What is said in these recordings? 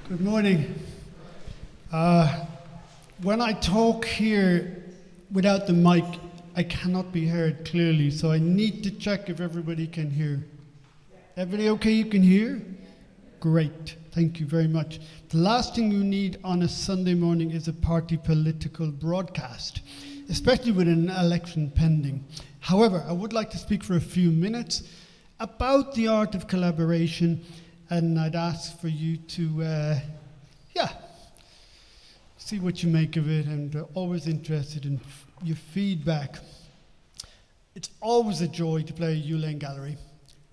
Good morning. When I talk here without the mic, I cannot be heard clearly, so I need to check if everybody can hear. Everybody okay, you can hear? Great, thank you very much. The last thing you need on a Sunday morning is a party political broadcast, especially with an election pending. However, I would like to speak for a few minutes about the art of collaboration, and I'd ask for you to, see what you make of it, and always interested in your feedback. It's always a joy to play Uillane Gallery.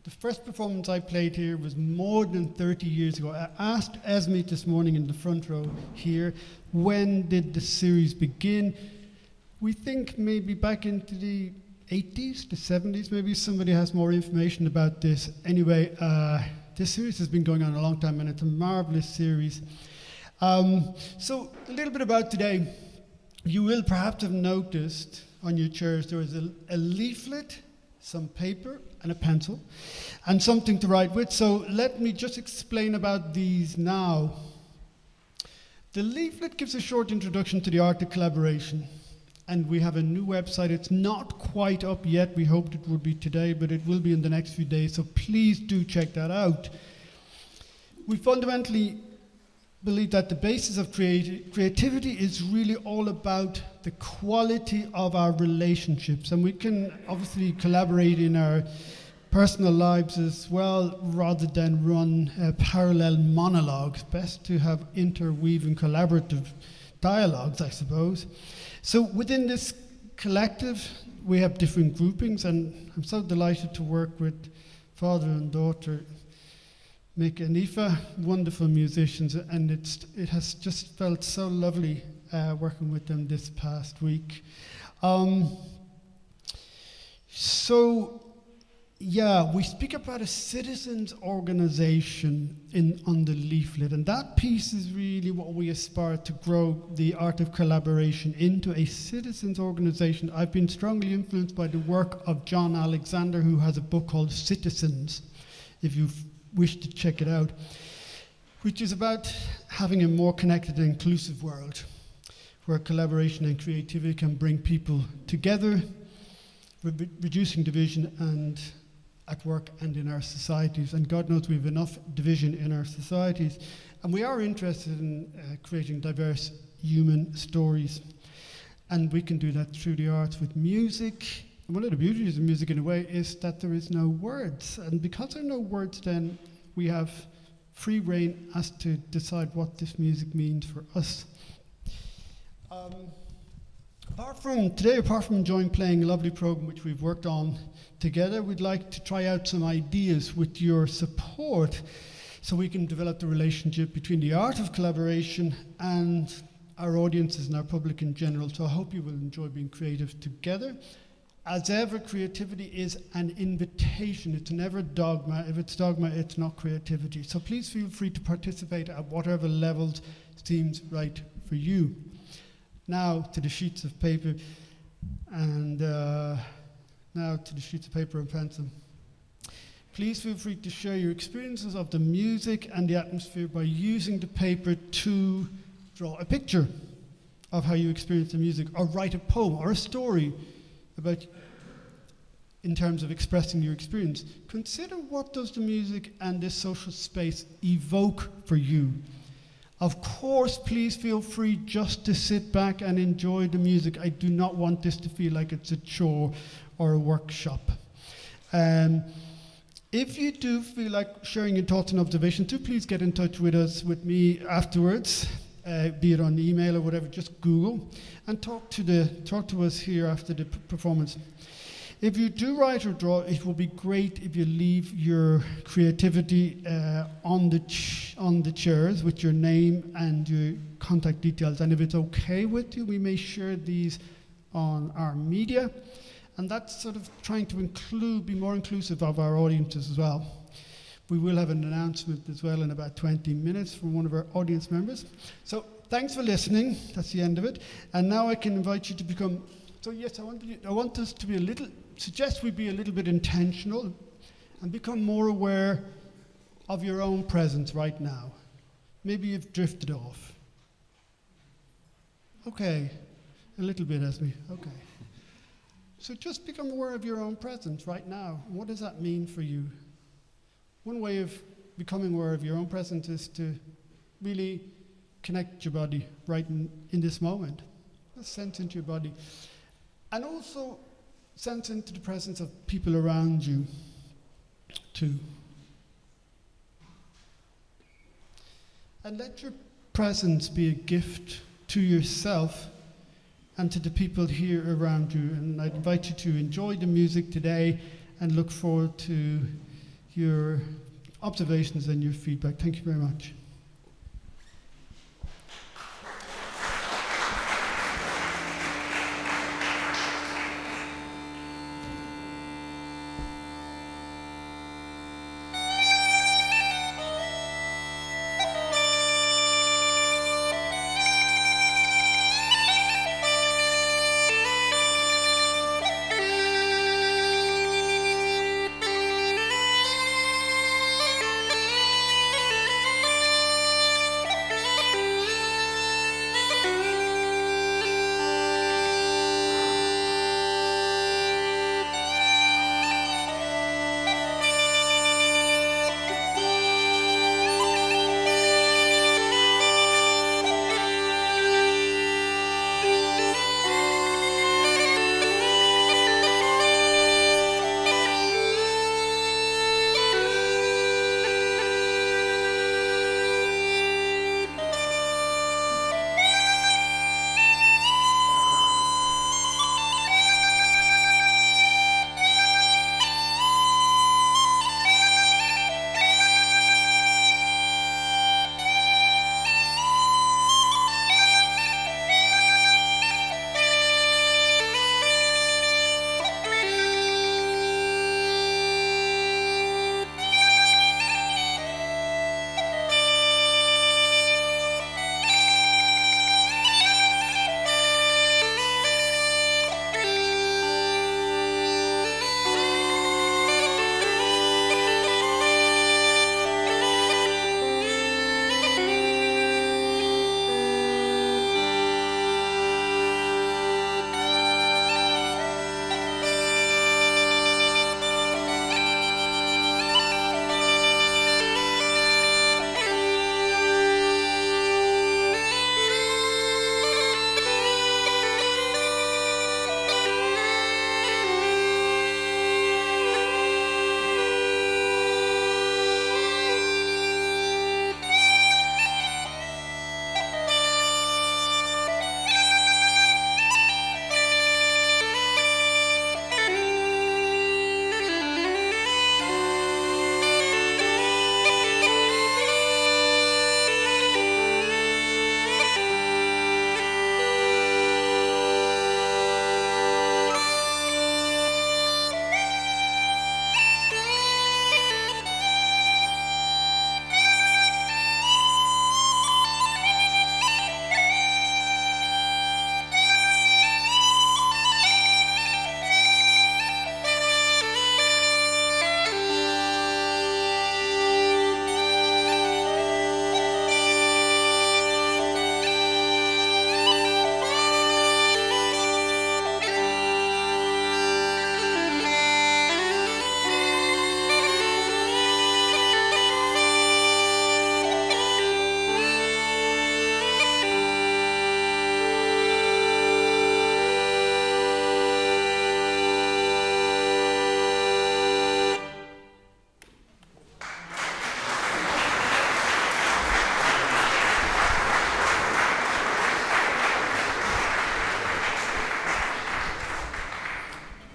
The first performance I played here was more than 30 years ago. I asked Esme this morning in the front row here, when did the series begin? We think maybe back into the 80s, the 70s, maybe somebody has more information about this. Anyway, this series has been going on a long time, and it's a marvelous series. So a little bit about today. You will perhaps have noticed on your chairs there is a leaflet, some paper and a pencil, and something to write with. So let me just explain about these now. The leaflet gives a short introduction to the art of collaboration. And we have a new website. It's not quite up yet. We hoped it would be today, but it will be in the next few days. So please do check that out. We fundamentally believe that the basis of creativity is really all about the quality of our relationships. And we can obviously collaborate in our personal lives as well, rather than run parallel monologues. Best to have interweaving collaborative dialogues, I suppose. So within this collective, we have different groupings, and I'm so delighted to work with father and daughter, Mick and Aoife, wonderful musicians, and it has just felt so lovely working with them this past week. We speak about a citizens' organization on the leaflet, and that piece is really what we aspire to grow the art of collaboration into a citizens' organization. I've been strongly influenced by the work of John Alexander, who has a book called Citizens, if you wish to check it out, which is about having a more connected and inclusive world, where collaboration and creativity can bring people together, reducing division and at work and in our societies. And God knows we have enough division in our societies. And we are interested in creating diverse human stories. And we can do that through the arts with music. And one of the beauties of music, in a way, is that there is no words. And because there are no words, then we have free rein as to decide what this music means for us. Apart from enjoying playing a lovely program which we've worked on together, we'd like to try out some ideas with your support so we can develop the relationship between the art of collaboration and our audiences and our public in general. So I hope you will enjoy being creative together. As ever, creativity is an invitation. It's never dogma. If it's dogma, it's not creativity. So please feel free to participate at whatever levels seems right for you. Now to the sheets of paper and pencil. Please feel free to share your experiences of the music and the atmosphere by using the paper to draw a picture of how you experience the music, or write a poem or a story about in terms of expressing your experience. Consider what does the music and this social space evoke for you. Of course, please feel free just to sit back and enjoy the music. I do not want this to feel like it's a chore or a workshop. If you do feel like sharing your thoughts and observations, do please get in touch with me afterwards, be it on email or whatever. Just Google and talk to us here after the performance. If you do write or draw, it will be great if you leave your creativity on the chairs with your name and your contact details. And if it's okay with you, we may share these on our media. And that's sort of trying to be more inclusive of our audiences as well. We will have an announcement as well in about 20 minutes from one of our audience members. So thanks for listening. That's the end of it. And now I can invite you to become. So yes, I want us to suggest we be a little bit intentional and become more aware of your own presence right now. Maybe you've drifted off. Okay, a little bit, Esme. Okay. So just become aware of your own presence right now. What does that mean for you? One way of becoming aware of your own presence is to really connect your body right in this moment. Just sense into your body. And also sense into the presence of people around you, too. And let your presence be a gift to yourself and to the people here around you. And I invite you to enjoy the music today and look forward to your observations and your feedback. Thank you very much.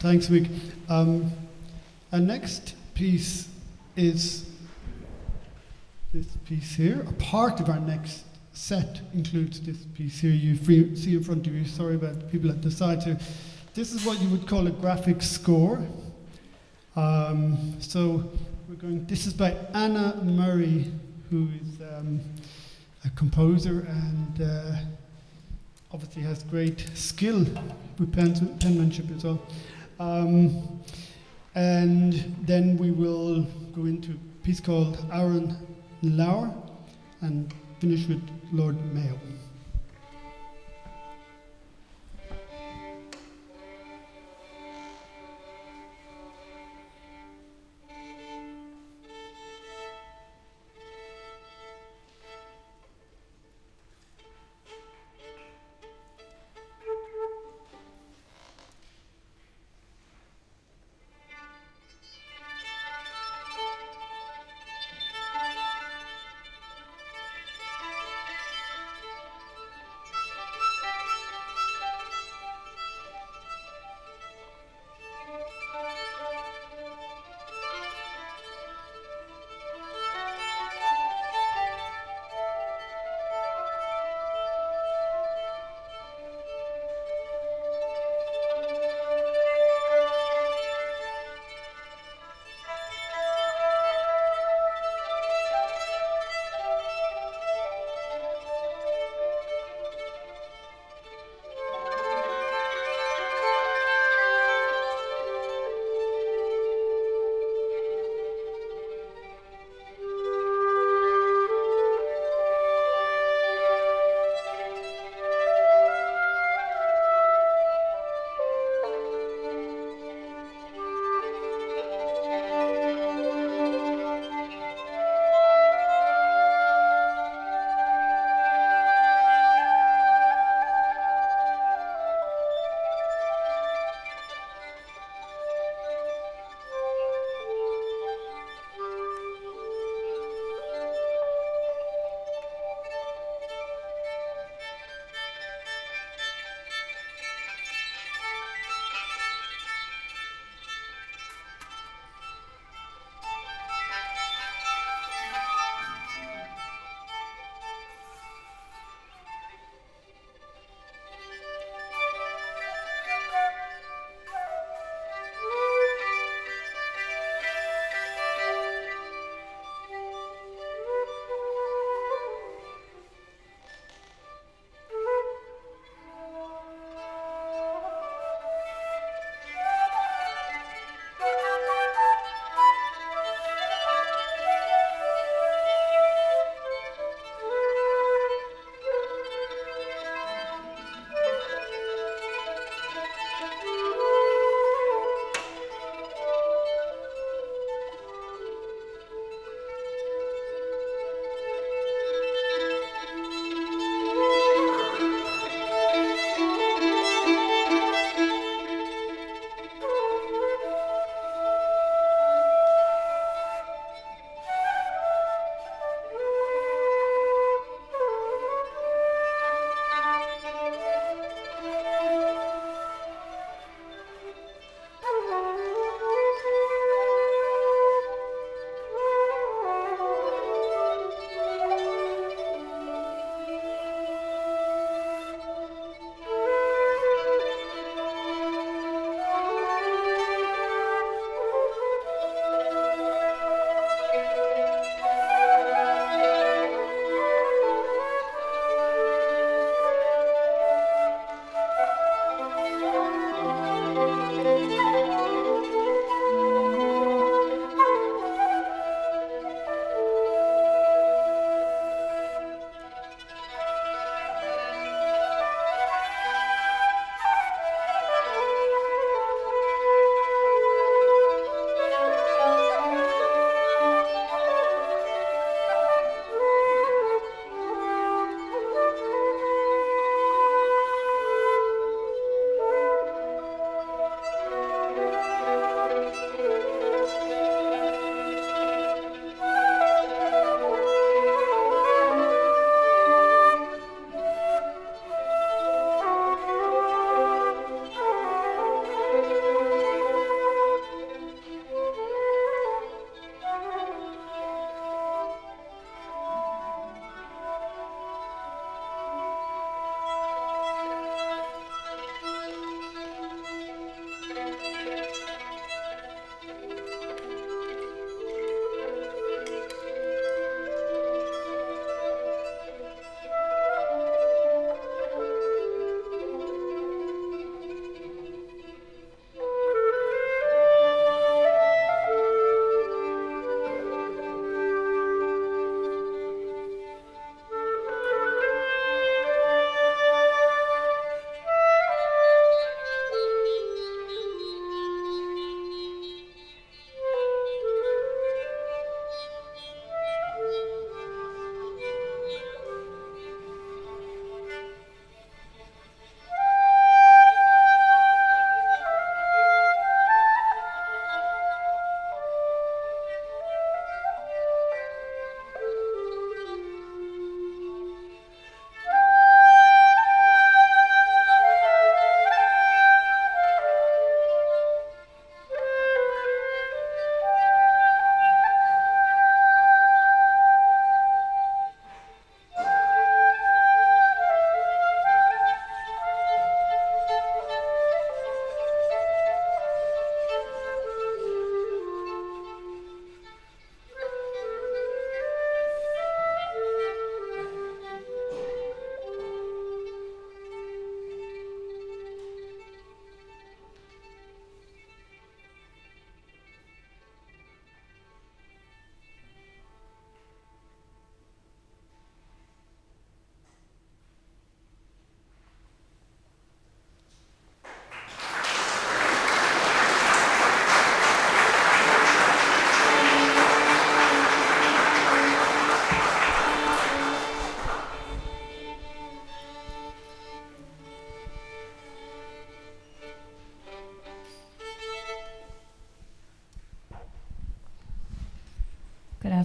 Thanks, Mick. Our next piece is this piece here. A part of our next set includes this piece here you see in front of you. Sorry about the people at the side here. This is what you would call a graphic score. This is by Anna Murray, who is a composer and obviously has great skill with penmanship as well. And then we will go into a piece called Aaron Lauer, and finish with Lord Mayo.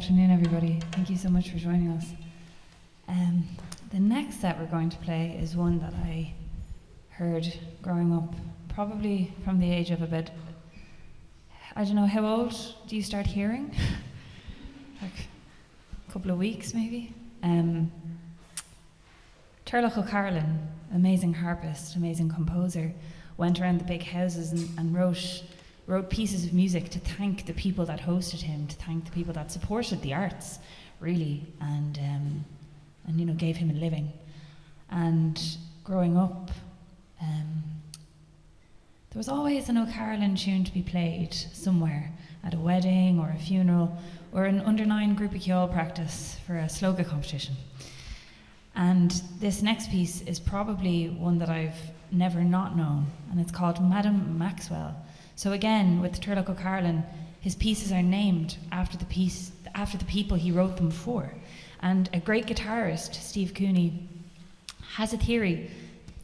afternoon, everybody. Thank you so much for joining us. The next set we're going to play is one that I heard growing up, probably from the age of about, I don't know, how old do you start hearing? Like a couple of weeks, maybe? Turlough O'Carolan, amazing harpist, amazing composer, went around the big houses and wrote pieces of music to thank the people that hosted him, to thank the people that supported the arts, really, and you know, gave him a living. And growing up, there was always an O'Carolan tune to be played somewhere, at a wedding or a funeral, or an under 9 group of Kjol practice for a sloga competition. And this next piece is probably one that I've never not known, and it's called Madame Maxwell. So again, with Turlough O'Carolan, his pieces are named after the people he wrote them for. And a great guitarist, Steve Cooney, has a theory,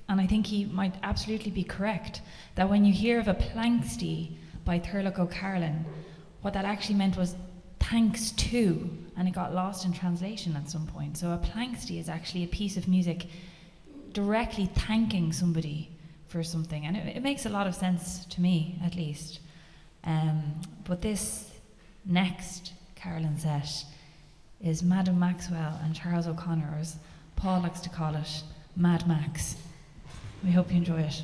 and I think he might absolutely be correct, that when you hear of a planxty by Turlough O'Carolan, what that actually meant was thanks to, and it got lost in translation at some point. So a planxty is actually a piece of music directly thanking somebody for something, and it makes a lot of sense to me, at least. But this next Carolan set is Madame Maxwell and Charles O'Connor, or as Paul likes to call it, Mad Max. We hope you enjoy it.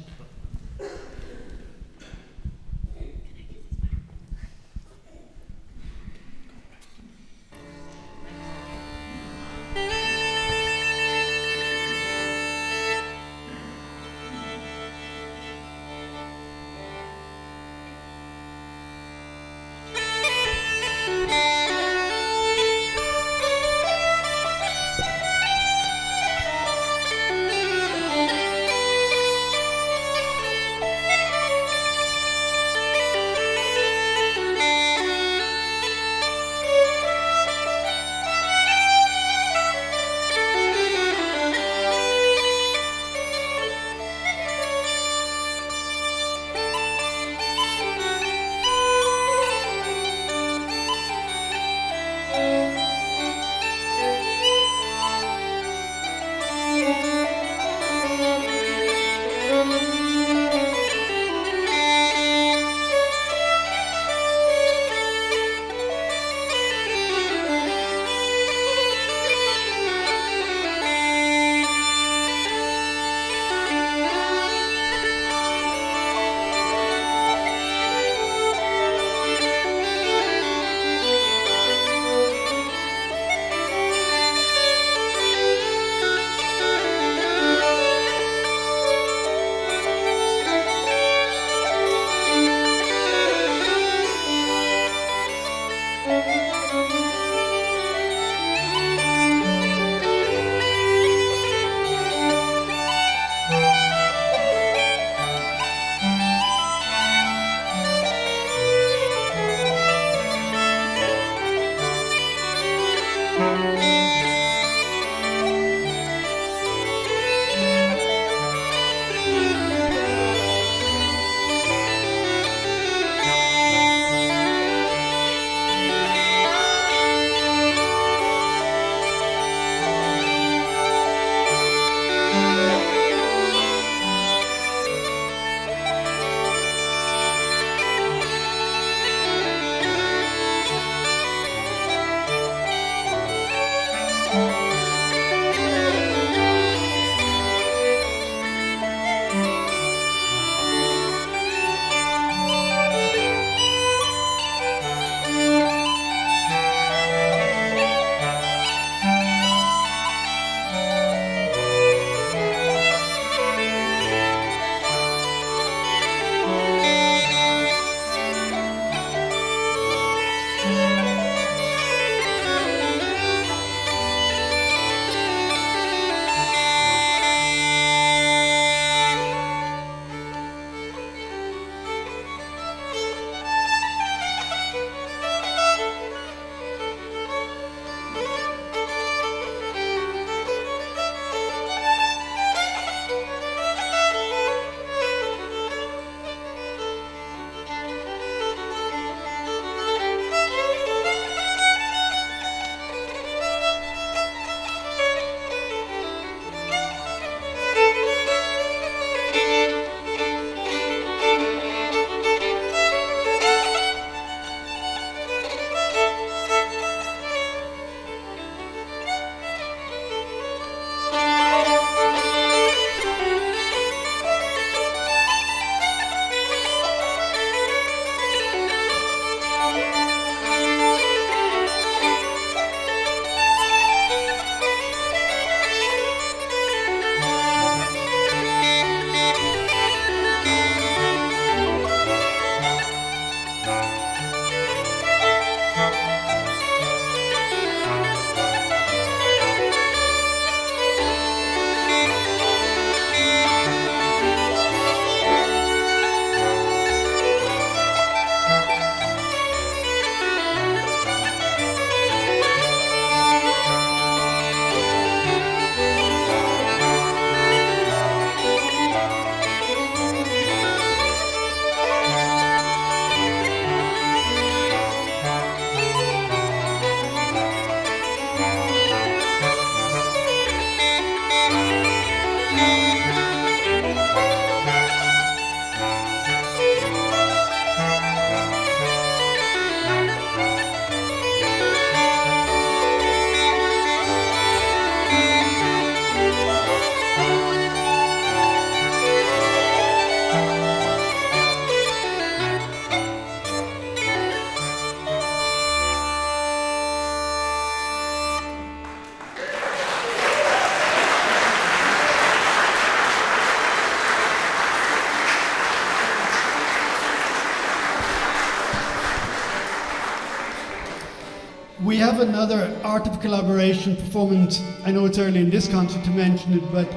another Art of Collaboration performance. I know it's early in this concert to mention it, but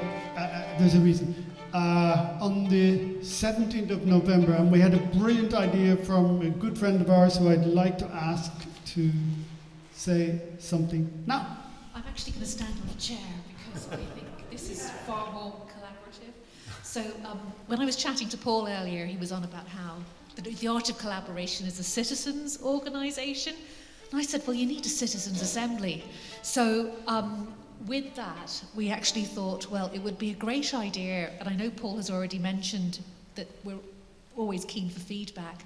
there's a reason. On the 17th of November, and we had a brilliant idea from a good friend of ours who I'd like to ask to say something now. I'm actually going to stand on a chair because I think this is far more collaborative. So when I was chatting to Paul earlier, he was on about how the Art of Collaboration is a citizens' organisation. And I said, well, you need a citizens' assembly. So with that, we actually thought, well, it would be a great idea, and I know Paul has already mentioned that we're always keen for feedback,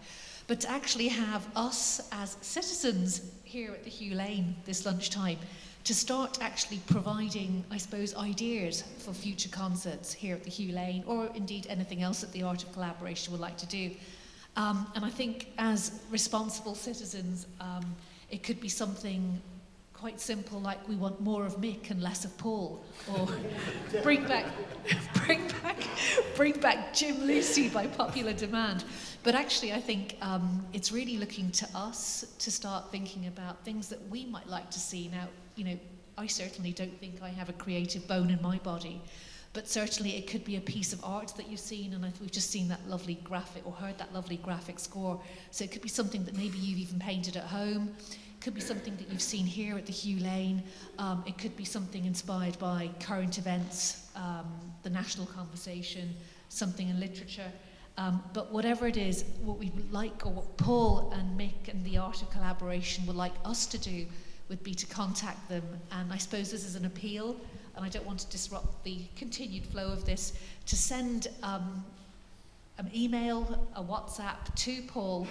but to actually have us as citizens here at the Hugh Lane this lunchtime to start actually providing, I suppose, ideas for future concerts here at the Hugh Lane, or indeed anything else that the Art of Collaboration would like to do. And I think as responsible citizens, it could be something quite simple, like we want more of Mick and less of Paul, or bring back Jim Lucy by popular demand. But actually, I think it's really looking to us to start thinking about things that we might like to see. Now, you know, I certainly don't think I have a creative bone in my body, but certainly it could be a piece of art that you've seen, and we've just seen that lovely graphic, or heard that lovely graphic score. So it could be something that maybe you've even painted at home. Could be something that you've seen here at the Hugh Lane. It could be something inspired by current events, the national conversation, something in literature. But whatever it is, what we would like, or what Paul and Mick and the Art of Collaboration would like us to do, would be to contact them. And I suppose this is an appeal, and I don't want to disrupt the continued flow of this, to send an email, a WhatsApp to Paul.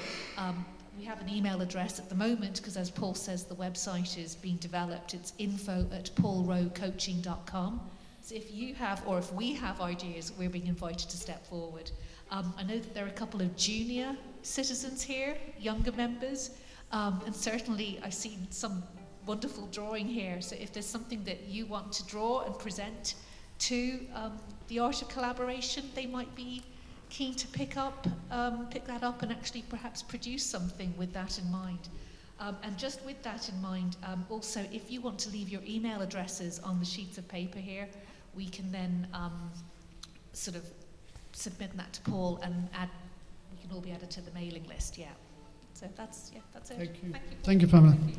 We have an email address at the moment because, as Paul says, the website is being developed. It's info@paulrowecoaching.com. So if you have, or if we have ideas, we're being invited to step forward. I know that there are a couple of junior citizens here, younger members, and certainly I've seen some wonderful drawing here. So if there's something that you want to draw and present to the Art of Collaboration, they might be keen to pick that up and actually perhaps produce something with that in mind. And just with that in mind, also, if you want to leave your email addresses on the sheets of paper here, we can then sort of submit that to Paul, and we can all be added to the mailing list. Yeah. So that's it. Thank you. Thank you. Thank you, Pamela. Thank you.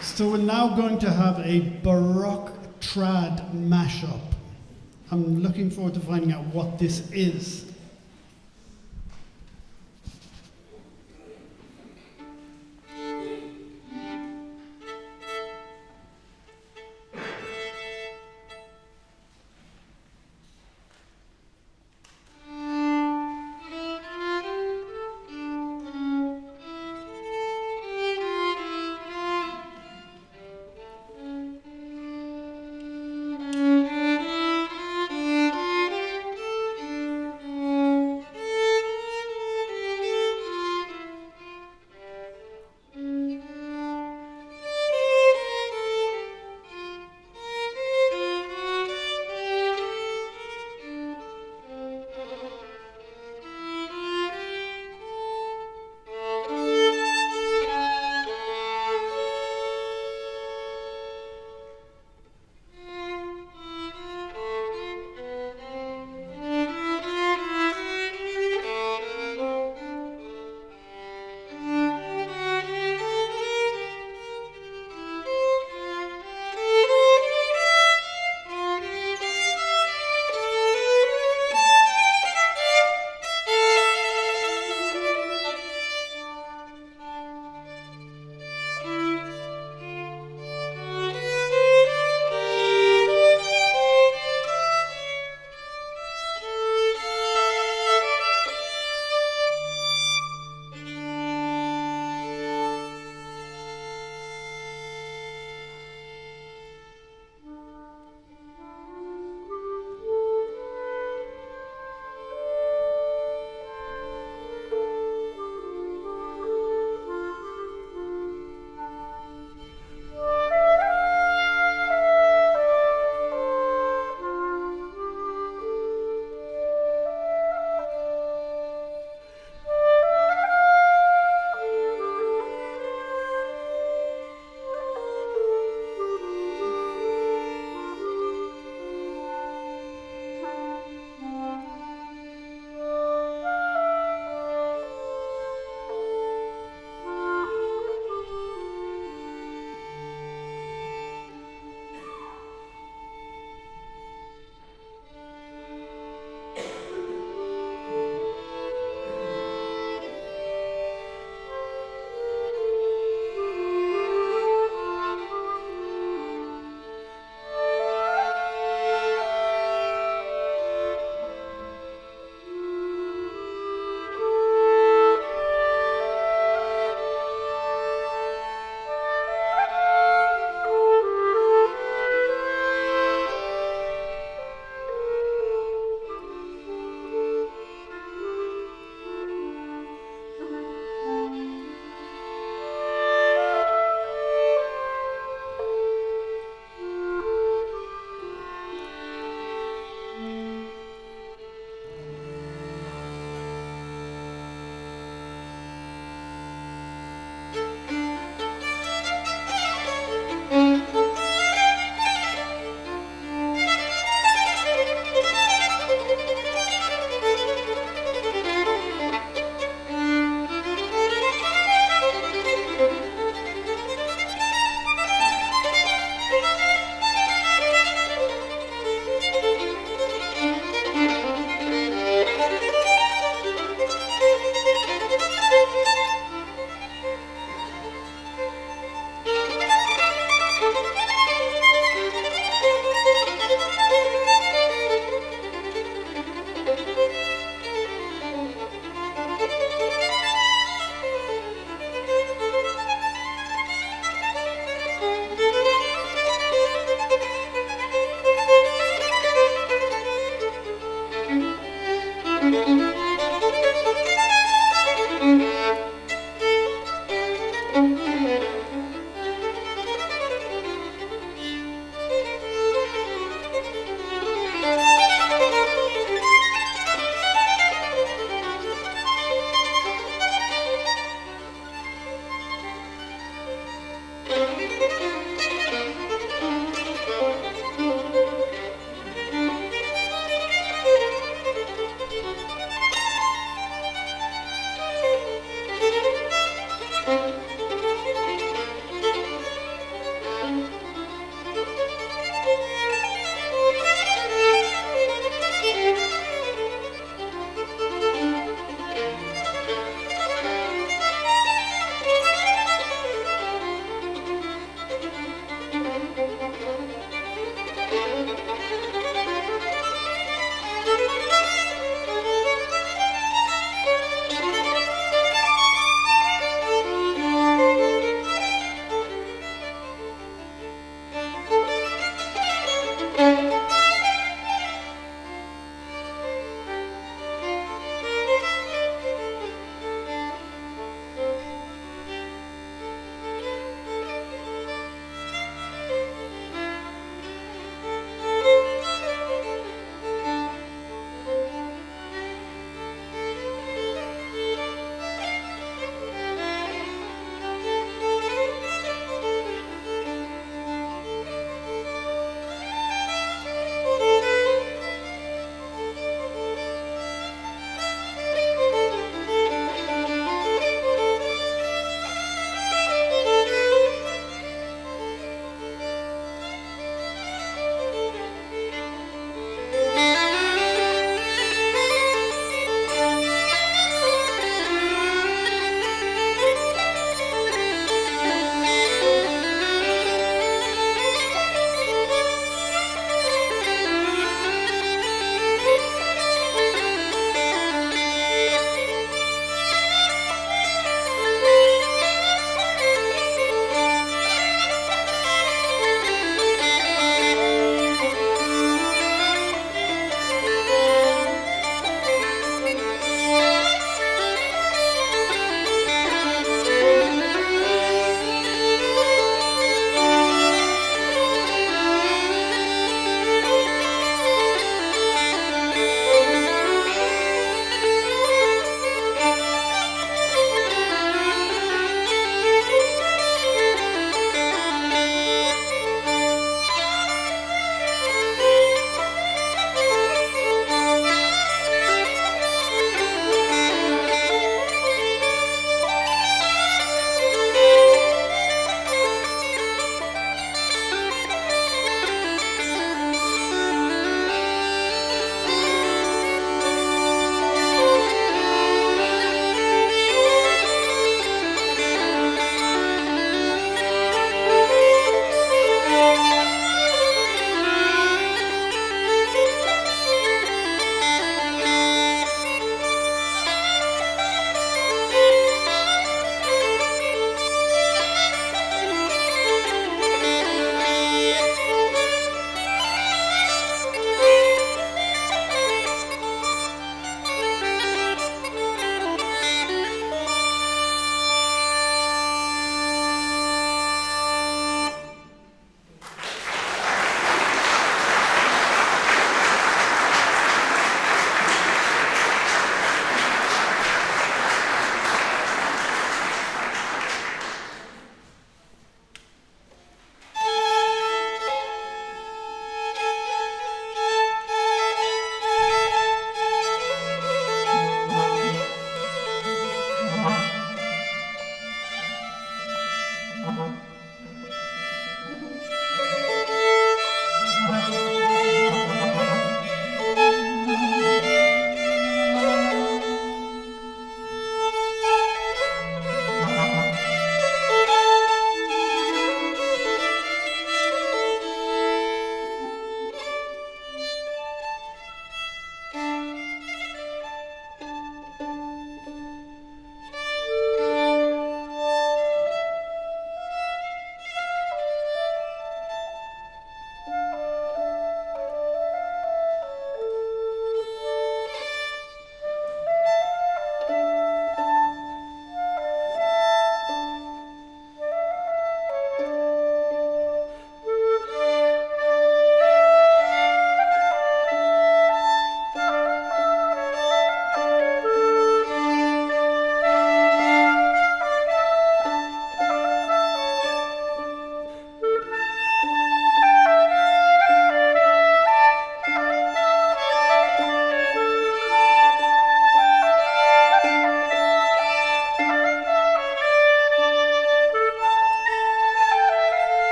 So we're now going to have a Baroque trad mashup. I'm looking forward to finding out what this is.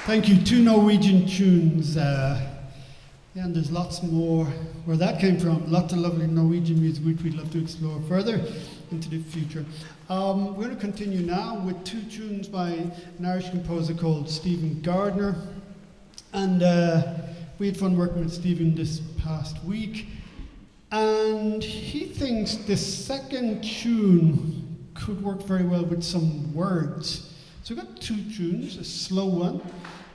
Thank you. Two Norwegian tunes. Yeah, and there's lots more where that came from. Lots of lovely Norwegian music which we'd love to explore further into the future. We're going to continue now with two tunes by an Irish composer called Stephen Gardner. And we had fun working with Stephen this past week. And he thinks the second tune could work very well with some words. So we've got two tunes, a slow one,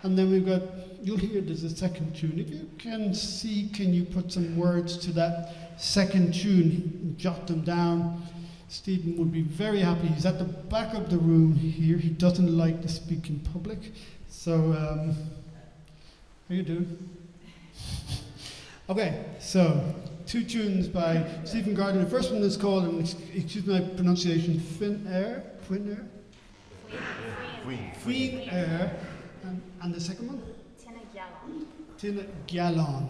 and then we've got, you'll hear there's a second tune. If you can see, can you put some words to that second tune, jot them down? Stephen would be very happy. He's at the back of the room here. He doesn't like to speak in public. So, how you doing? Okay, so two tunes by Stephen Gardner. The first one is called, and excuse my pronunciation, Fin Air. Queen Air. And the second one? Tina Gallon.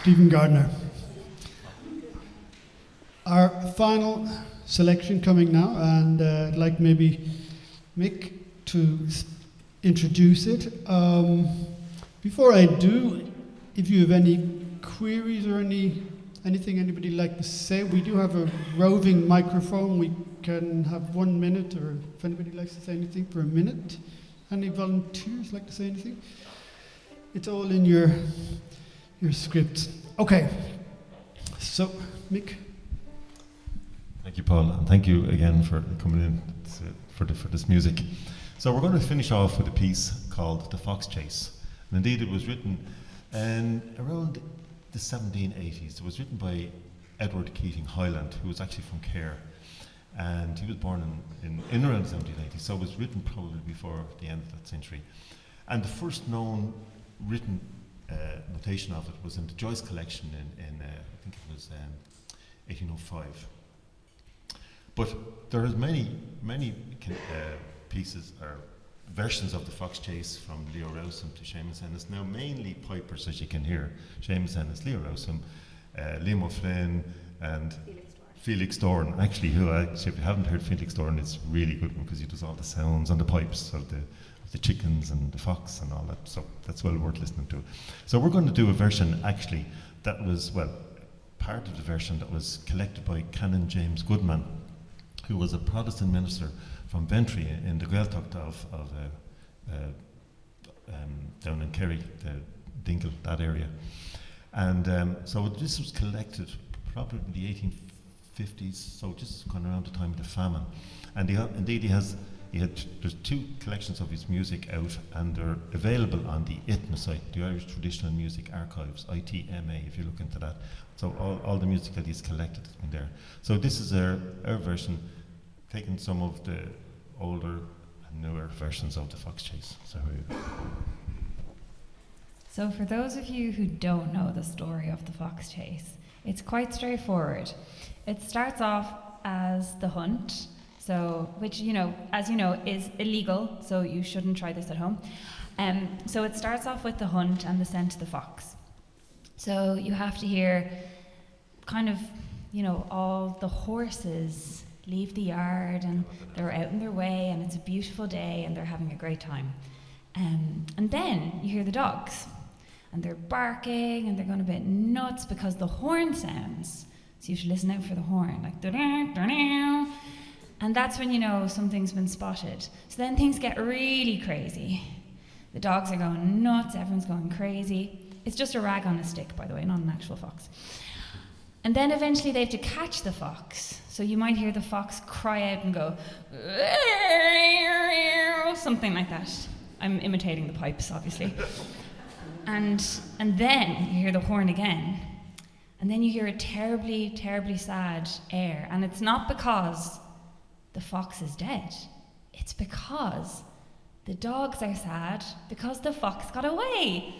Stephen Gardner. Our final selection coming now, and I'd like maybe Mick to introduce it. Before I do, if you have any queries or anything anybody like to say, we do have a roving microphone. We can have 1 minute, or if anybody likes to say anything for a minute. Any volunteers like to say anything? It's all in your script. Okay, so Mick. Thank you, Paul, and thank you again for coming in for this music. So we're going to finish off with a piece called The Fox Chase. And indeed, it was written around the 1780s. It was written by Edward Keating Hyland, who was actually from Cahir. And he was born in around the 1780s, so it was written probably before the end of that century. And the first known written notation of it was in the Joyce collection in I think it was 1805. But there is many pieces or versions of the Fox Chase, from Leo Rowsome to Seamus Ennis. Now mainly pipers, as you can hear. Seamus Ennis, Leo Rowsome, Liam O'Flynn, and Felix Dorn. Actually, if you haven't heard Felix Dorn, it's a really good one because he does all the sounds on the pipes of the chickens and the fox and all that. So that's well worth listening to. So we're going to do a version actually that was, well, part of the version that was collected by Canon James Goodman, who was a Protestant minister from Bentry in the Gaeltacht of down in Kerry, the Dingle, that area. And so this was collected probably in the 1850s, so just kind of around the time of the famine. And there's 2 collections of his music out, and they're available on the ITMA site, the Irish Traditional Music Archives, ITMA, if you look into that. So all the music that he's collected has been there. So this is our version, taking some of the older and newer versions of the Fox Chase. So here you go. So for those of you who don't know the story of the Fox Chase, it's quite straightforward. It starts off as the hunt, which, as you know, is illegal, so you shouldn't try this at home. So it starts off with the hunt and the scent of the fox. So you have to hear kind of, all the horses leave the yard and they're out on their way, and it's a beautiful day and they're having a great time. And then you hear the dogs, and they're barking and they're going a bit nuts because the horn sounds. So you should listen out for the horn, like da-da-da-da. And that's when you know something's been spotted. So then things get really crazy. The dogs are going nuts, everyone's going crazy. It's just a rag on a stick, by the way, not an actual fox. And then eventually they have to catch the fox. So you might hear the fox cry out and go, something like that. I'm imitating the pipes, obviously. And then you hear the horn again. And then you hear a terribly, terribly sad air. And it's not because the fox is dead. It's because the dogs are sad because the fox got away.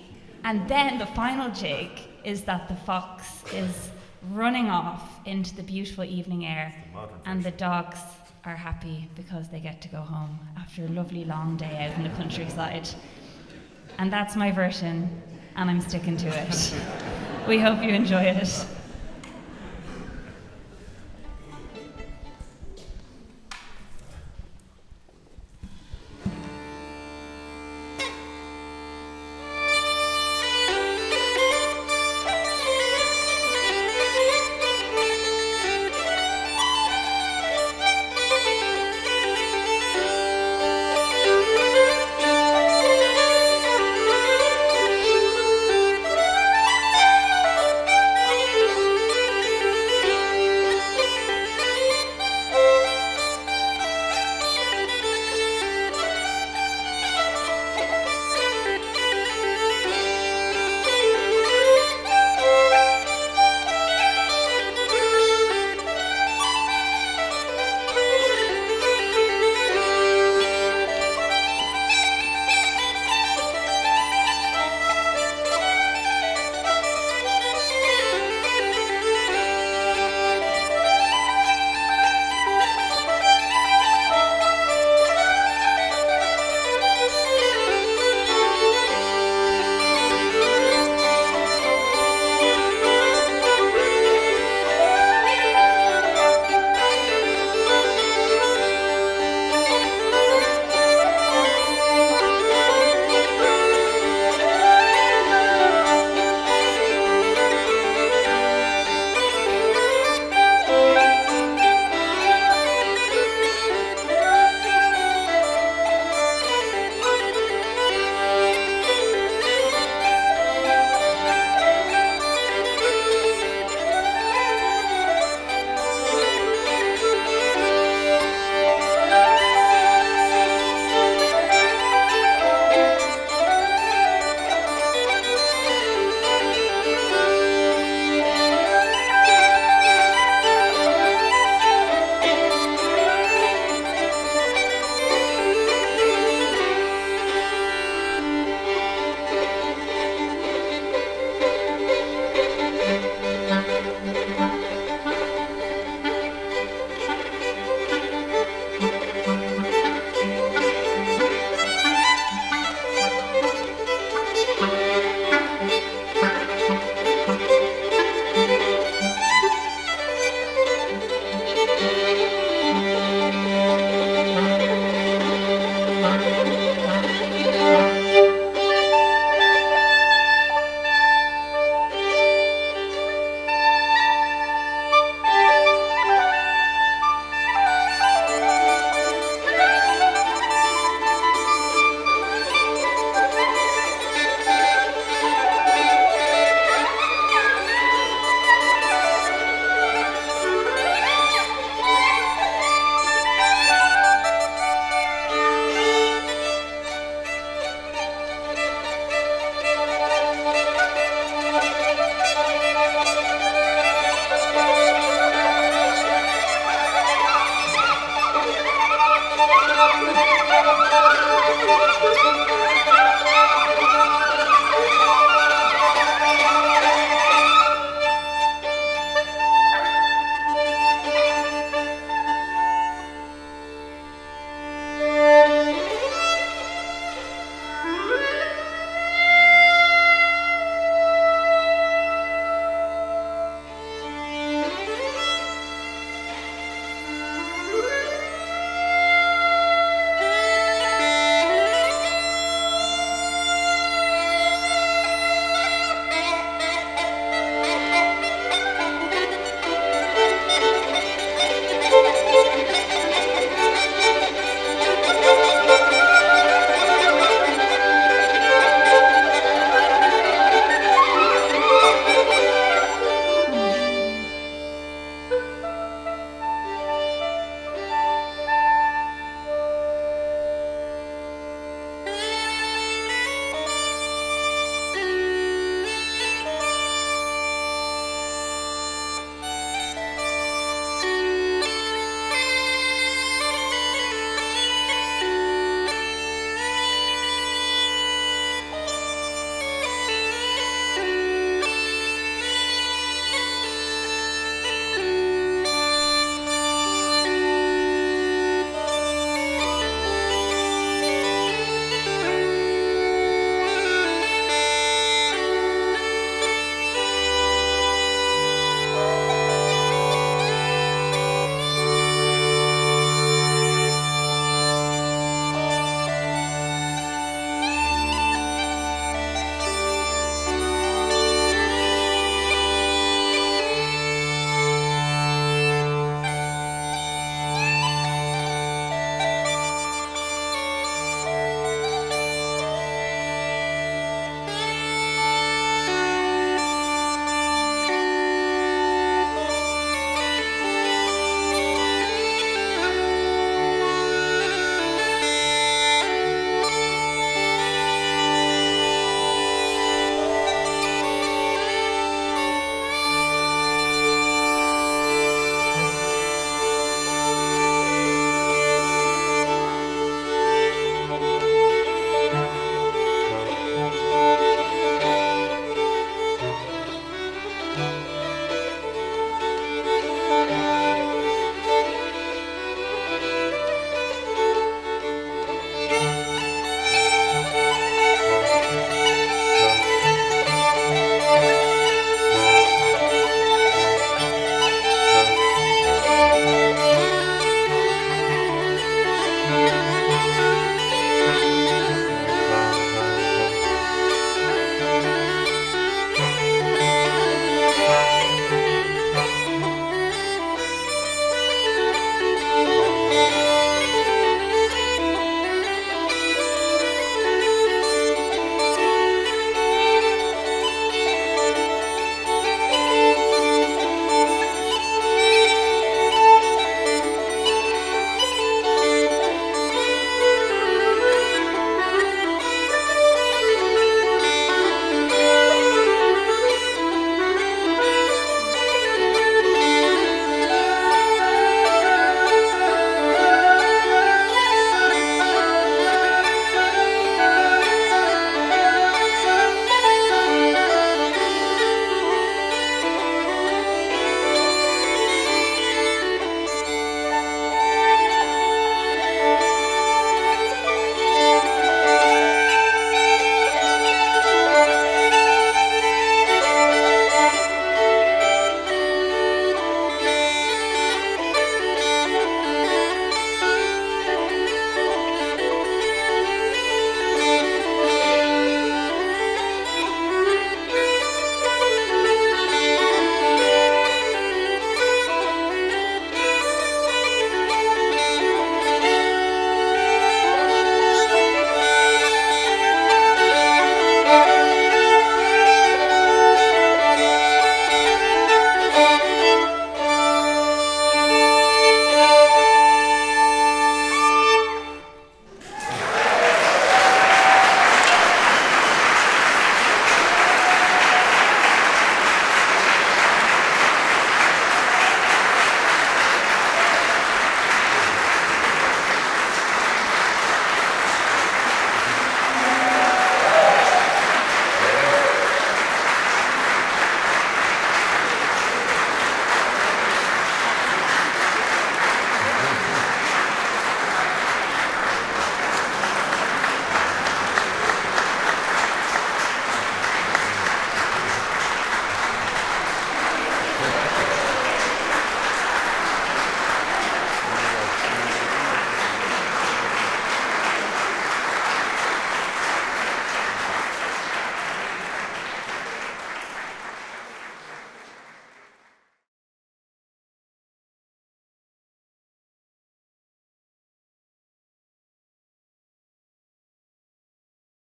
And then the final jig is that the fox is running off into the beautiful evening air, and the dogs are happy because they get to go home after a lovely long day out in the countryside. And that's my version, and I'm sticking to it. We hope you enjoy it.